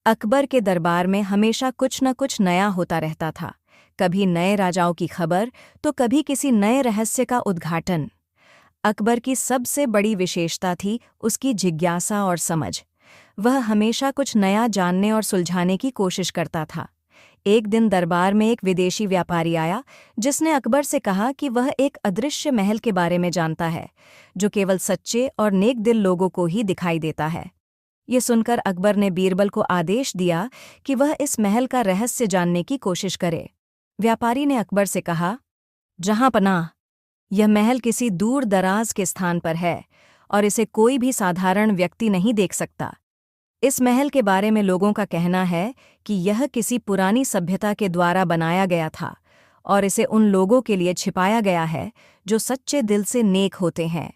अकबर के दरबार में हमेशा कुछ न कुछ नया होता रहता था। कभी नए राजाओं की खबर तो कभी किसी नए रहस्य का उद्घाटन। अकबर की सबसे बड़ी विशेषता थी उसकी जिज्ञासा और समझ। वह हमेशा कुछ नया जानने और सुलझाने की कोशिश करता था। एक दिन दरबार में एक विदेशी व्यापारी आया जिसने अकबर से कहा कि वह एक अदृश्य महल के बारे में जानता है जो केवल सच्चे और नेक दिल लोगों को ही दिखाई देता है। ये सुनकर अकबर ने बीरबल को आदेश दिया कि वह इस महल का रहस्य जानने की कोशिश करे। व्यापारी ने अकबर से कहा, जहां पनाह, यह महल किसी दूर दराज के स्थान पर है और इसे कोई भी साधारण व्यक्ति नहीं देख सकता। इस महल के बारे में लोगों का कहना है कि यह किसी पुरानी सभ्यता के द्वारा बनाया गया था और इसे उन लोगों के लिए छिपाया गया है जो सच्चे दिल से नेक होते हैं।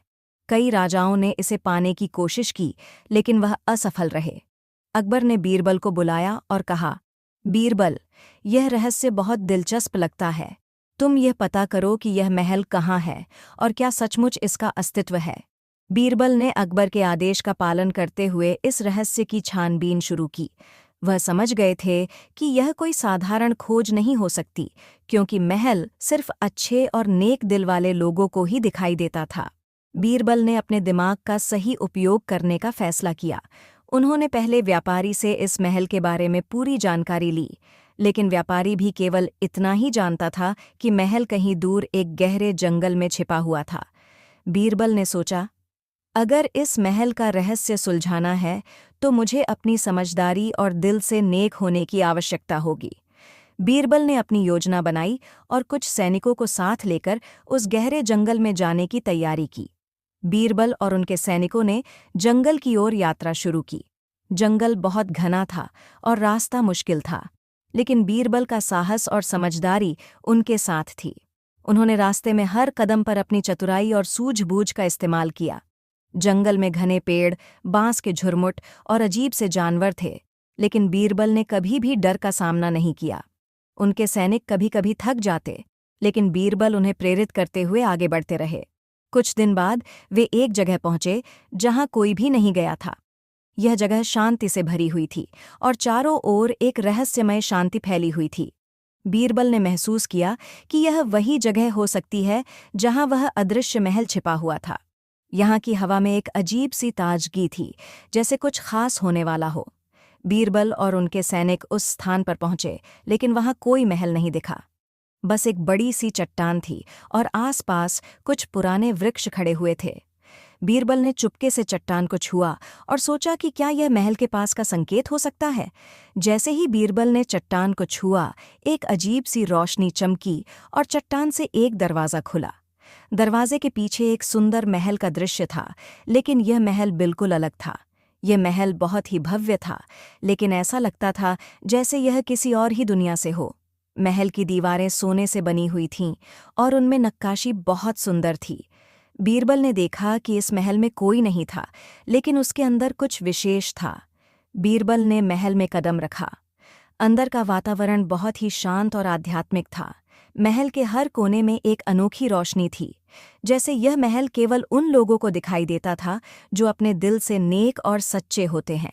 कई राजाओं ने इसे पाने की कोशिश की लेकिन वह असफल रहे। अकबर ने बीरबल को बुलाया और कहा, बीरबल, यह रहस्य बहुत दिलचस्प लगता है। तुम यह पता करो कि यह महल कहाँ है और क्या सचमुच इसका अस्तित्व है। बीरबल ने अकबर के आदेश का पालन करते हुए इस रहस्य की छानबीन शुरू की। वह समझ गए थे कि यह कोई साधारण खोज नहीं हो सकती, क्योंकि महल सिर्फ अच्छे और नेक दिल वाले लोगों को ही दिखाई देता था। बीरबल ने अपने दिमाग का सही उपयोग करने का फैसला किया। उन्होंने पहले व्यापारी से इस महल के बारे में पूरी जानकारी ली, लेकिन व्यापारी भी केवल इतना ही जानता था कि महल कहीं दूर एक गहरे जंगल में छिपा हुआ था। बीरबल ने सोचा, अगर इस महल का रहस्य सुलझाना है तो मुझे अपनी समझदारी और दिल से नेक होने की आवश्यकता होगी। बीरबल ने अपनी योजना बनाई और कुछ सैनिकों को साथ लेकर उस गहरे जंगल में जाने की तैयारी की। बीरबल और उनके सैनिकों ने जंगल की ओर यात्रा शुरू की। जंगल बहुत घना था और रास्ता मुश्किल था, लेकिन बीरबल का साहस और समझदारी उनके साथ थी। उन्होंने रास्ते में हर कदम पर अपनी चतुराई और सूझबूझ का इस्तेमाल किया। जंगल में घने पेड़, बांस के झुरमुट और अजीब से जानवर थे, लेकिन बीरबल ने कभी भी डर का सामना नहीं किया। उनके सैनिक कभी कभी थक जाते, लेकिन बीरबल उन्हें प्रेरित करते हुए आगे बढ़ते रहे। कुछ दिन बाद वे एक जगह पहुंचे जहां कोई भी नहीं गया था। यह जगह शांति से भरी हुई थी और चारों ओर एक रहस्यमय शांति फैली हुई थी। बीरबल ने महसूस किया कि यह वही जगह हो सकती है जहां वह अदृश्य महल छिपा हुआ था। यहाँ की हवा में एक अजीब सी ताजगी थी, जैसे कुछ खास होने वाला हो। बीरबल और उनके सैनिक उस स्थान पर पहुंचे, लेकिन वहां कोई महल नहीं दिखा। बस एक बड़ी सी चट्टान थी और आसपास कुछ पुराने वृक्ष खड़े हुए थे। बीरबल ने चुपके से चट्टान को छुआ और सोचा कि क्या यह महल के पास का संकेत हो सकता है। जैसे ही बीरबल ने चट्टान को छुआ, एक अजीब सी रोशनी चमकी और चट्टान से एक दरवाज़ा खुला। दरवाजे के पीछे एक सुंदर महल का दृश्य था, लेकिन यह महल बिल्कुल अलग था। यह महल बहुत ही भव्य था, लेकिन ऐसा लगता था जैसे यह किसी और ही दुनिया से हो। महल की दीवारें सोने से बनी हुई थीं और उनमें नक्काशी बहुत सुंदर थी। बीरबल ने देखा कि इस महल में कोई नहीं था, लेकिन उसके अंदर कुछ विशेष था। बीरबल ने महल में कदम रखा। अंदर का वातावरण बहुत ही शांत और आध्यात्मिक था। महल के हर कोने में एक अनोखी रोशनी थी, जैसे यह महल केवल उन लोगों को दिखाई देता था जो अपने दिल से नेक और सच्चे होते हैं।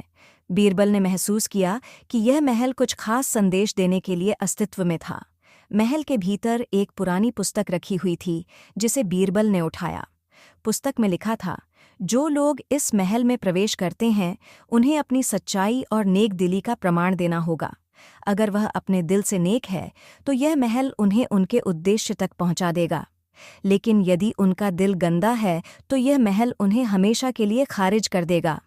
बीरबल ने महसूस किया कि यह महल कुछ खास संदेश देने के लिए अस्तित्व में था। महल के भीतर एक पुरानी पुस्तक रखी हुई थी, जिसे बीरबल ने उठाया। पुस्तक में लिखा था, जो लोग इस महल में प्रवेश करते हैं उन्हें अपनी सच्चाई और नेक दिली का प्रमाण देना होगा। अगर वह अपने दिल से नेक है तो यह महल उन्हें उनके उद्देश्य तक पहुंचा देगा, लेकिन यदि उनका दिल गंदा है तो यह महल उन्हें हमेशा के लिए खारिज कर देगा।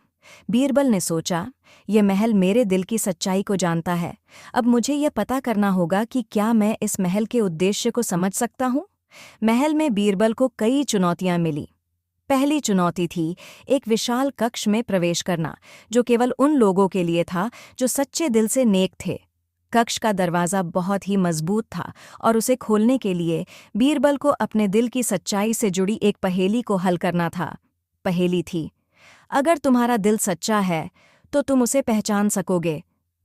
बीरबल ने सोचा, यह महल मेरे दिल की सच्चाई को जानता है। अब मुझे यह पता करना होगा कि क्या मैं इस महल के उद्देश्य को समझ सकता हूँ। महल में बीरबल को कई चुनौतियाँ मिली। पहली चुनौती थी एक विशाल कक्ष में प्रवेश करना, जो केवल उन लोगों के लिए था जो सच्चे दिल से नेक थे। कक्ष का दरवाज़ा बहुत ही मजबूत था और उसे खोलने के लिए बीरबल को अपने दिल की सच्चाई से जुड़ी एक पहेली को हल करना था। पहेली थी, अगर तुम्हारा दिल सच्चा है तो तुम उसे पहचान सकोगे।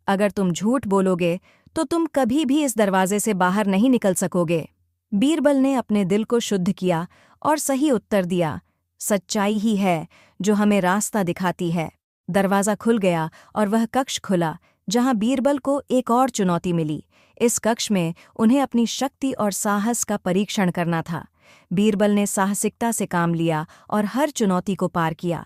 अगर तुम झूठ बोलोगे तो तुम कभी भी इस दरवाजे से बाहर नहीं निकल सकोगे। बीरबल ने अपने दिल को शुद्ध किया और सही उत्तर दिया, सच्चाई ही है जो हमें रास्ता दिखाती है। दरवाज़ा खुल गया और वह कक्ष खुला, जहां बीरबल को एक और चुनौती मिली। इस कक्ष में उन्हें अपनी शक्ति और साहस का परीक्षण करना था। बीरबल ने साहसिकता से काम लिया और हर चुनौती को पार किया।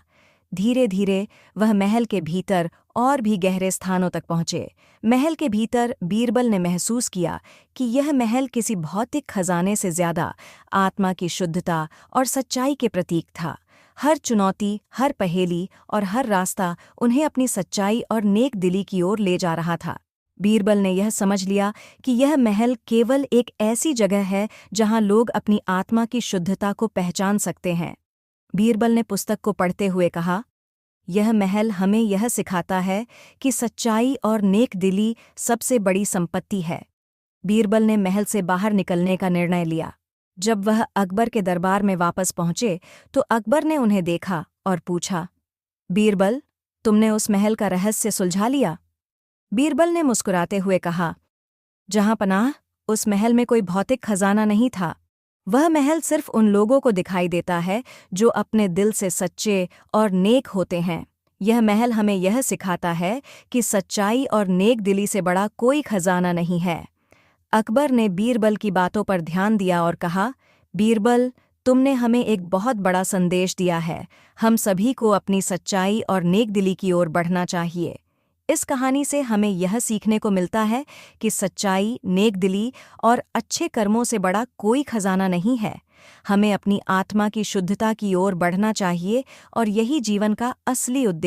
धीरे धीरे वह महल के भीतर और भी गहरे स्थानों तक पहुंचे। महल के भीतर बीरबल ने महसूस किया कि यह महल किसी भौतिक खजाने से ज्यादा आत्मा की शुद्धता और सच्चाई के प्रतीक था। हर चुनौती, हर पहेली और हर रास्ता उन्हें अपनी सच्चाई और नेक दिली की ओर ले जा रहा था। बीरबल ने यह समझ लिया कि यह महल केवल एक ऐसी जगह है जहां लोग अपनी आत्मा की शुद्धता को पहचान सकते हैं। बीरबल ने पुस्तक को पढ़ते हुए कहा, यह महल हमें यह सिखाता है कि सच्चाई और नेक दिली सबसे बड़ी संपत्ति है। बीरबल ने महल से बाहर निकलने का निर्णय लिया। जब वह अकबर के दरबार में वापस पहुंचे तो अकबर ने उन्हें देखा और पूछा, बीरबल, तुमने उस महल का रहस्य सुलझा लिया? बीरबल ने मुस्कुराते हुए कहा, जहां पनाह, उस महल में कोई भौतिक खजाना नहीं था। वह महल सिर्फ उन लोगों को दिखाई देता है जो अपने दिल से सच्चे और नेक होते हैं। यह महल हमें यह सिखाता है कि सच्चाई और नेक दिली से बड़ा कोई खजाना नहीं है। अकबर ने बीरबल की बातों पर ध्यान दिया और कहा, बीरबल, तुमने हमें एक बहुत बड़ा संदेश दिया है। हम सभी को अपनी सच्चाई और नेक दिली की ओर बढ़ना चाहिए। इस कहानी से हमें यह सीखने को मिलता है कि सच्चाई, नेक दिली और अच्छे कर्मों से बड़ा कोई खजाना नहीं है। हमें अपनी आत्मा की शुद्धता की ओर बढ़ना चाहिए और यही जीवन का असली उद्देश्य